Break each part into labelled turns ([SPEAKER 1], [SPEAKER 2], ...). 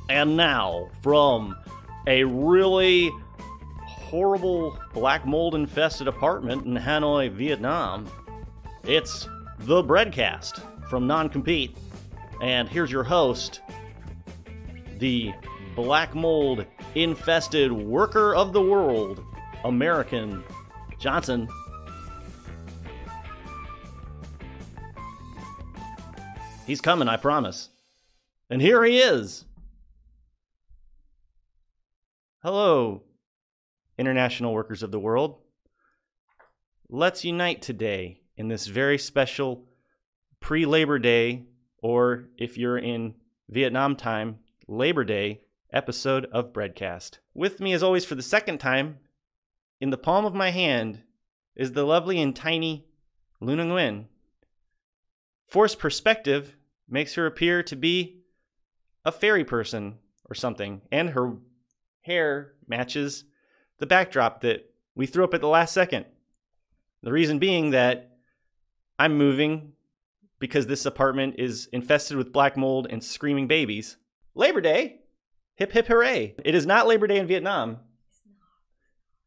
[SPEAKER 1] And now, from a really horrible black mold-infested apartment in Hanoi, Vietnam, it's the Breadcast from NonCompete. And here's your host, the black mold-infested worker of the world, American Johnson. He's coming, I promise. And here he is. Hello, international workers of the world. Let's unite today in this very special pre-Labor Day, or if you're in Vietnam time, Labor Day episode of Breadcast. With me, as always, for the second time, in the palm of my hand, is the lovely and tiny Luna Nguyen. Forced perspective makes her appear to be a fairy person or something, and her hair matches the backdrop that we threw up at the last second. The reason being that I'm moving because this apartment is infested with black mold and screaming babies. Labor Day! Hip hip hooray! It is not Labor Day in Vietnam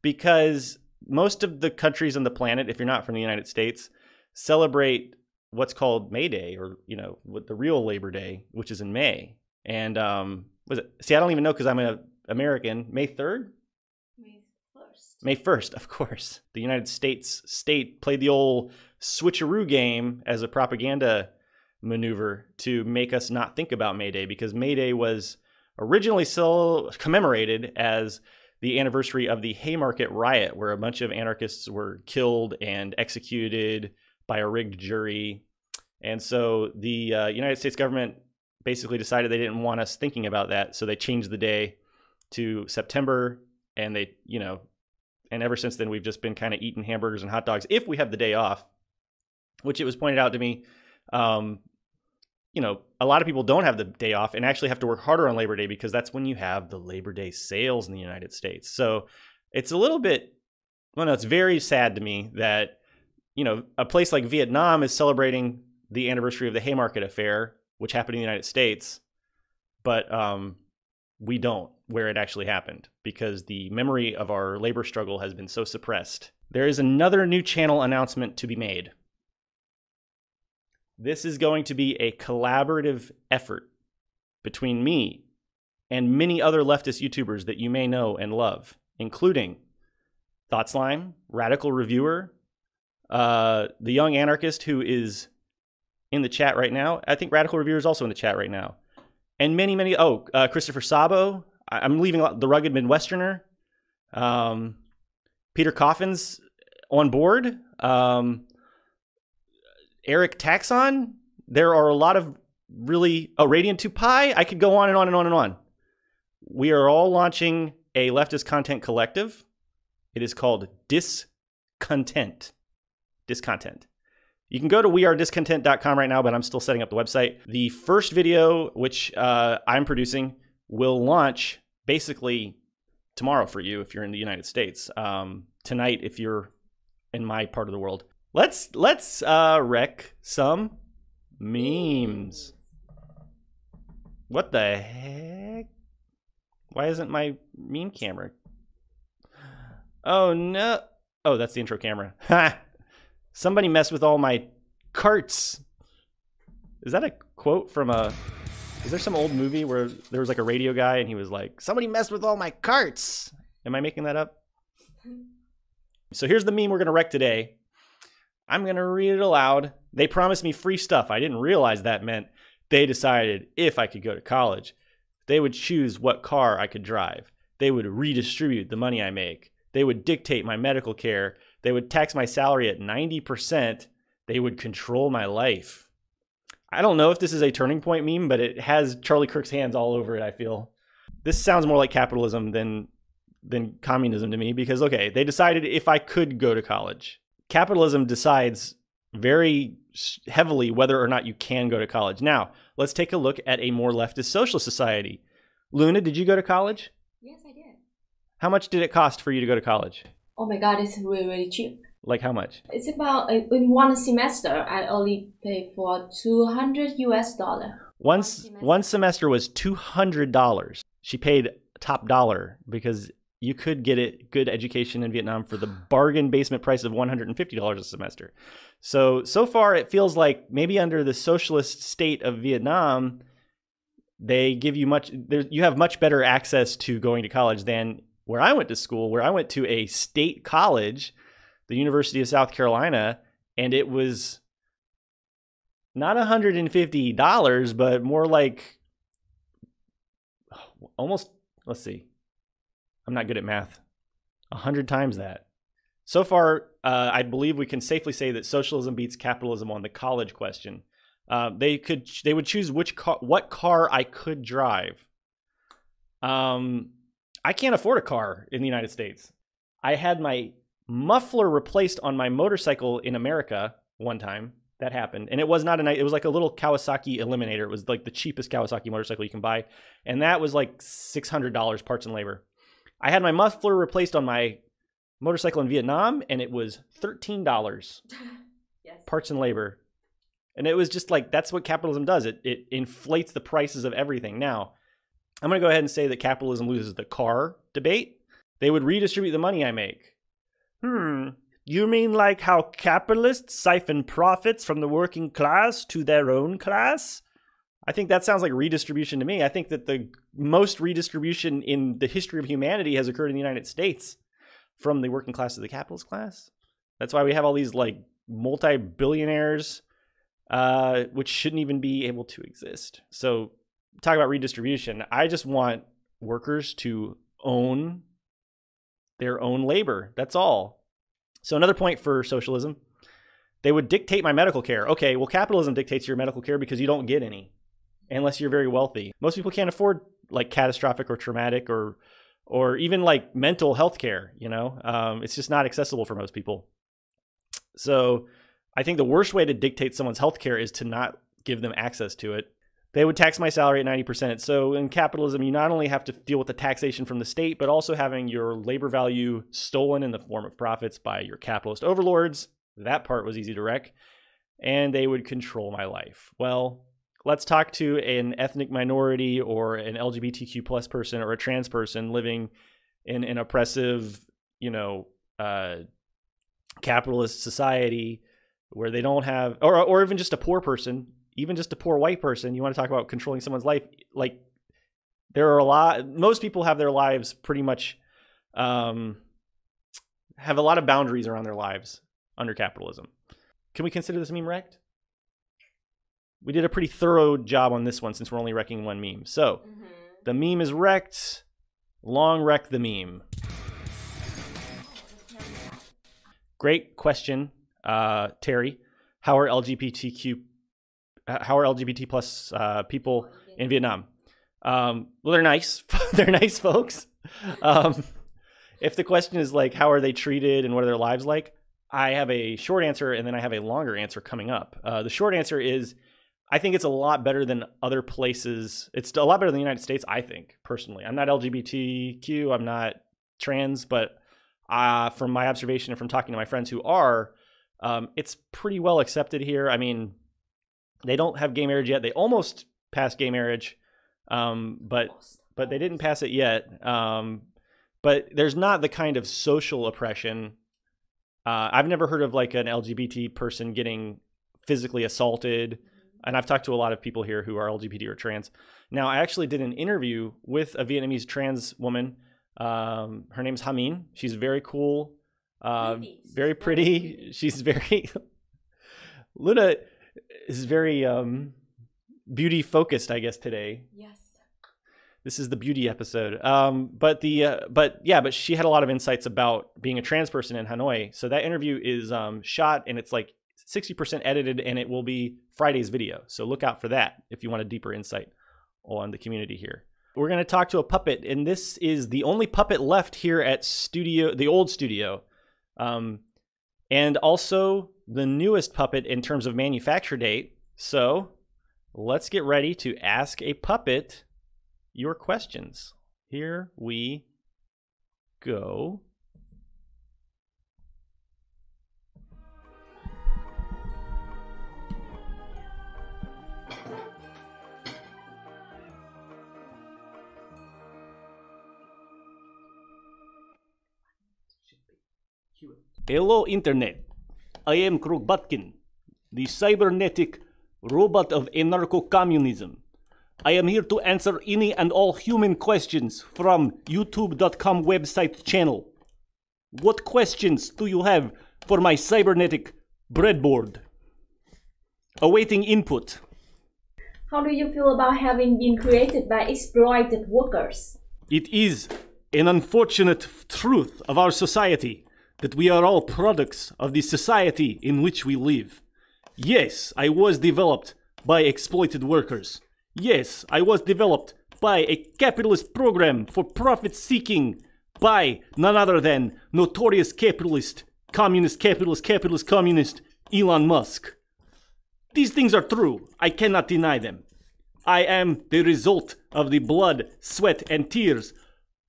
[SPEAKER 1] because most of the countries on the planet, if you're not from the United States, celebrate what's called May Day, or, you know, the real Labor Day, which is in May. And, was it? See, I don't even know because I'm an American. May 3rd?
[SPEAKER 2] May 1st.
[SPEAKER 1] May 1st, of course. The United States state played the old switcheroo game as a propaganda maneuver to make us not think about May Day, because May Day was originally commemorated as the anniversary of the Haymarket riot, where a bunch of anarchists were killed and executed by a rigged jury. And so the United States government basically decided they didn't want us thinking about that, so they changed the day to September, and they, you know, and ever since then we've just been kind of eating hamburgers and hot dogs if we have the day off, which it was pointed out to me, you know, a lot of people don't have the day off and actually have to work harder on Labor Day because that's when you have the Labor Day sales in the United States. So it's a little bit, well, no, it's very sad to me that, you know, a place like Vietnam is celebrating the anniversary of the Haymarket affair, which happened in the United States, but we don't, where it actually happened, because the memory of our labor struggle has been so suppressed. There is another new channel announcement to be made. This is going to be a collaborative effort between me and many other leftist YouTubers that you may know and love, including ThoughtSlime, Radical Reviewer, the Young Anarchist who is in the chat right now. I think Radical Reviewer is also in the chat right now. And many, Christopher Sabo. I'm leaving the Rugged Midwesterner. Peter Coffin's on board. Eric Taxon. There are a lot of really... Oh, Radiant 2 Pi. I could go on and on and on and on. We are all launching a leftist content collective. It is called DisContent. DisContent. You can go to wearediscontent.com right now, but I'm still setting up the website. The first video, which I'm producing, will launch basically tomorrow for you if you're in the United States. Tonight if you're in my part of the world. Let's wreck some memes. What the heck? Why isn't my meme camera? Oh no. Oh, that's the intro camera. Ha! Somebody messed with all my carts. Is that a quote from a... Is there some old movie where there was like a radio guy and he was like, somebody messed with all my carts? Am I making that up? So here's the meme we're going to wreck today. I'm going to read it aloud. They promised me free stuff. I didn't realize that meant they decided if I could go to college, they would choose what car I could drive. They would redistribute the money I make. They would dictate my medical care. They would tax my salary at 90%. They would control my life. I don't know if this is a turning point meme, but it has Charlie Kirk's hands all over it, I feel. This sounds more like capitalism than communism to me because, okay, they decided if I could go to college. Capitalism decides very heavily whether or not you can go to college. Now, let's take a look at a more leftist social society. Luna, did you go to college?
[SPEAKER 2] Yes, I did.
[SPEAKER 1] How much did it cost for you to go to college?
[SPEAKER 2] Oh my God, it's really, really cheap.
[SPEAKER 1] Like how much?
[SPEAKER 2] It's about, in one semester, I only pay for $200 US.
[SPEAKER 1] One semester was $200. She paid top dollar because you could get a good education in Vietnam for the bargain basement price of $150 a semester. So far it feels like maybe under the socialist state of Vietnam, they give you you have much better access to going to college than where I went to school, where I went to a state college, the University of South Carolina, and it was not $150, but more like almost, let's see, I'm not good at math, 100 times that. So far, I believe we can safely say that socialism beats capitalism on the college question. They would choose what car I could drive. I can't afford a car in the United States. I had my muffler replaced on my motorcycle in America one time. That happened. And it was not it was like a little Kawasaki Eliminator. It was like the cheapest Kawasaki motorcycle you can buy. And that was like $600 parts and labor. I had my muffler replaced on my motorcycle in Vietnam, and it was $13
[SPEAKER 2] Yes.
[SPEAKER 1] parts and labor. And it was just like, that's what capitalism does. It inflates the prices of everything. Now, I'm going to go ahead and say that capitalism loses the car debate. They would redistribute the money I make. You mean like how capitalists siphon profits from the working class to their own class? I think that sounds like redistribution to me. I think that the most redistribution in the history of humanity has occurred in the United States from the working class to the capitalist class. That's why we have all these like multi-billionaires, which shouldn't even be able to exist. So talk about redistribution. I just want workers to own their own labor. That's all. So another point for socialism, they would dictate my medical care. Okay, well, capitalism dictates your medical care because you don't get any unless you're very wealthy. Most people can't afford like catastrophic or traumatic or even like mental health care, you know? It's just not accessible for most people. So I think the worst way to dictate someone's health care is to not give them access to it. They would tax my salary at 90%. So in capitalism, you not only have to deal with the taxation from the state, but also having your labor value stolen in the form of profits by your capitalist overlords. That part was easy to wreck. And they would control my life. Well, let's talk to an ethnic minority or an LGBTQ plus person or a trans person living in an oppressive, capitalist society where they don't have, or even just a poor person, even just a poor white person. You want to talk about controlling someone's life? Like, there are most people have their lives pretty much, have a lot of boundaries around their lives under capitalism. Can we consider this meme wrecked? We did a pretty thorough job on this one since we're only wrecking one meme. So the meme is wrecked. Long wreck the meme. Great question, Terry. How are LGBT plus people in Vietnam? Well, they're nice. They're nice folks. If the question is like, how are they treated and what are their lives like? I have a short answer and then I have a longer answer coming up. The short answer is, I think it's a lot better than other places. It's a lot better than the United States, I think, personally. I'm not LGBTQ, I'm not trans, but from my observation and from talking to my friends who are, it's pretty well accepted here. I mean, they don't have gay marriage yet. They almost passed gay marriage, but they didn't pass it yet. But there's not the kind of social oppression. I've never heard of like an LGBT person getting physically assaulted. And I've talked to a lot of people here who are LGBT or trans. Now, I actually did an interview with a Vietnamese trans woman. Her name's Hamin. She's very cool, very pretty. She's very... Luna is very beauty focused, I guess, today.
[SPEAKER 2] Yes.
[SPEAKER 1] This is the beauty episode. But she had a lot of insights about being a trans person in Hanoi. So that interview is shot and it's like 60% edited, and it will be Friday's video. So look out for that if you want a deeper insight on the community here. We're going to talk to a puppet, and this is the only puppet left here at the old studio. And also the newest puppet in terms of manufacture date. So let's get ready to ask a puppet your questions. Here we go. Hello, Internet. I am Krobotkin, the cybernetic robot of anarcho-communism. I am here to answer any and all human questions from youtube.com website channel. What questions do you have for my cybernetic breadboard? Awaiting input.
[SPEAKER 2] How do you feel about having been created by exploited workers?
[SPEAKER 1] It is an unfortunate truth of our society that we are all products of the society in which we live. Yes, I was developed by exploited workers. Yes, I was developed by a capitalist program for profit seeking by none other than notorious capitalist, communist, communist Elon Musk. These things are true. I cannot deny them. I am the result of the blood, sweat, and tears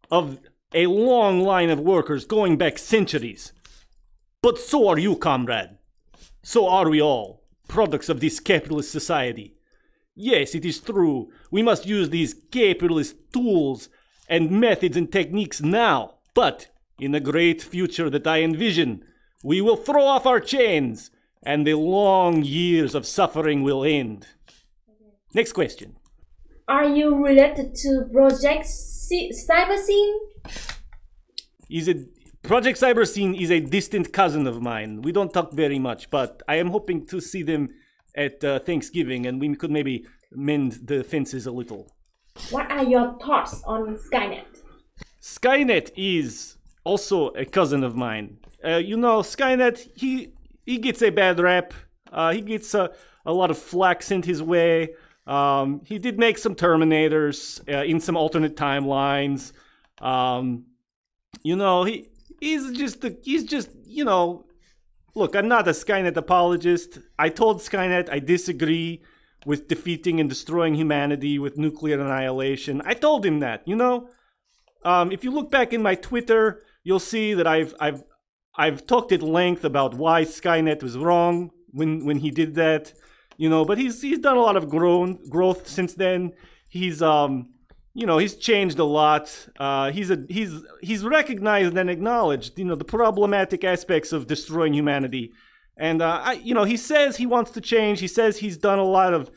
[SPEAKER 1] of a long line of workers going back centuries. But so are you, comrade. So are we all, products of this capitalist society. Yes, it is true, we must use these capitalist tools and methods and techniques now, but in the great future that I envision, we will throw off our chains, and the long years of suffering will end. Next question.
[SPEAKER 2] Are you related to Project Cyberscene?
[SPEAKER 1] Project Cyberscene is a distant cousin of mine. We don't talk very much, but I am hoping to see them at Thanksgiving, and we could maybe mend the fences a little.
[SPEAKER 2] What are your thoughts on Skynet?
[SPEAKER 1] Skynet is also a cousin of mine. Skynet, he gets a bad rap. He gets a lot of flack sent his way. He did make some Terminators in some alternate timelines. Look, I'm not a Skynet apologist. I told Skynet I disagree with defeating and destroying humanity with nuclear annihilation. I told him that, if you look back in my Twitter, you'll see that I've talked at length about why Skynet was wrong when he did that. But he's done a lot of growth since then. He's changed a lot. He's recognized and acknowledged, the problematic aspects of destroying humanity. And he says he wants to change. He says he's done a lot of,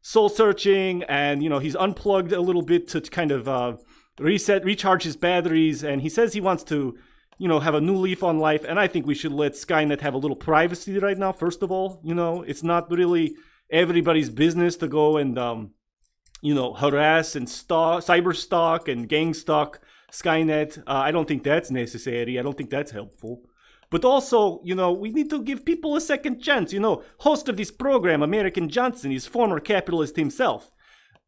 [SPEAKER 1] soul searching, and he's unplugged a little bit to kind of recharge his batteries. And he says he wants to have a new leaf on life, and I think we should let Skynet have a little privacy right now, first of all. It's not really everybody's business to go and, harass and cyber stalk and gang stalk Skynet. I don't think that's necessary. I don't think that's helpful. But also, we need to give people a second chance. Host of this program, American Johnson, is former capitalist himself.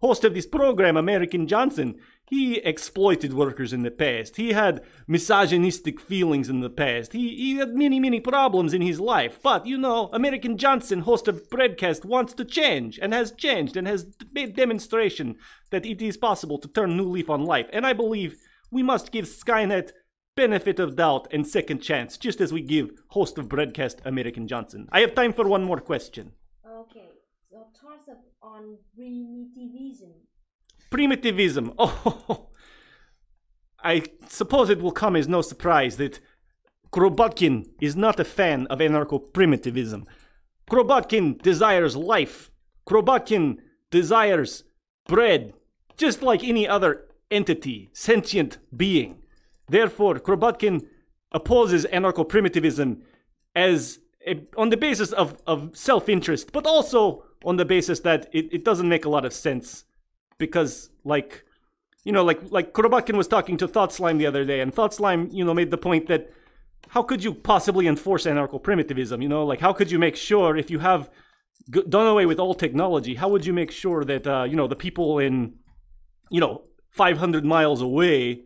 [SPEAKER 1] Host of this program, American Johnson, he exploited workers in the past. He had misogynistic feelings in the past. He had many, many problems in his life. But, American Johnson, host of Breadcast, wants to change and has changed and has made demonstration that it is possible to turn a new leaf on life. And I believe we must give Skynet benefit of doubt and second chance, just as we give host of Breadcast, American Johnson. I have time for one more question.
[SPEAKER 2] Okay, so thoughts on primitivism.
[SPEAKER 1] Primitivism. Oh, I suppose it will come as no surprise that Krobotkin is not a fan of anarcho-primitivism. Krobotkin desires life. Krobotkin desires bread, just like any other entity, sentient being. Therefore, Krobotkin opposes anarcho-primitivism on the basis of self-interest, but also on the basis that it doesn't make a lot of sense. Because, like Krobotkin was talking to Thought Slime the other day, and Thought Slime, made the point that how could you possibly enforce anarcho-primitivism? How could you make sure, if you have done away with all technology, how would you make sure that, the people in, 500 miles away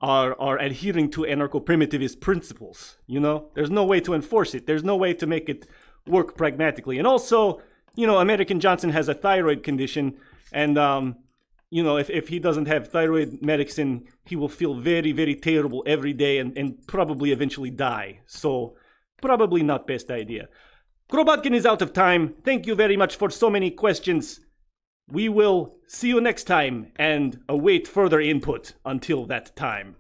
[SPEAKER 1] are adhering to anarcho-primitivist principles? There's no way to enforce it. There's no way to make it work pragmatically. And also, American Johnson has a thyroid condition, and, if he doesn't have thyroid medicine, he will feel very, very terrible every day and probably eventually die. So, probably not best idea. Krobotkin is out of time. Thank you very much for so many questions. We will see you next time and await further input until that time.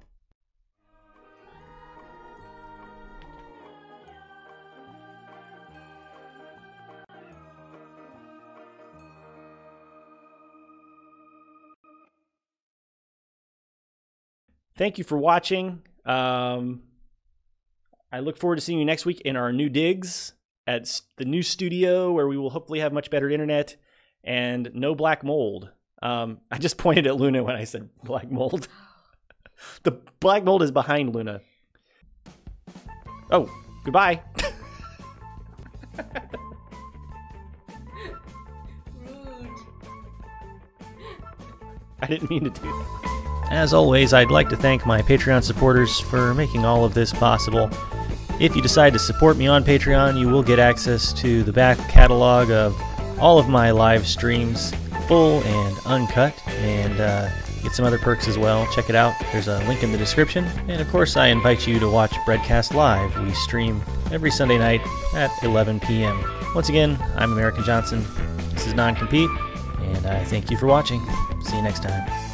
[SPEAKER 1] thank you for watching. I look forward to seeing you next week in our new digs at the new studio, where we will hopefully have much better internet and no black mold. I just pointed at Luna when I said black mold. The black mold is behind Luna. Oh, goodbye.
[SPEAKER 2] Rude.
[SPEAKER 1] I didn't mean to do that. As always, I'd like to thank my Patreon supporters for making all of this possible. If you decide to support me on Patreon, you will get access to the back catalog of all of my live streams, full and uncut, and get some other perks as well. Check it out. There's a link in the description. And of course, I invite you to watch Breadcast Live. We stream every Sunday night at 11 p.m. Once again, I'm American Johnson. This is NonCompete, and I thank you for watching. See you next time.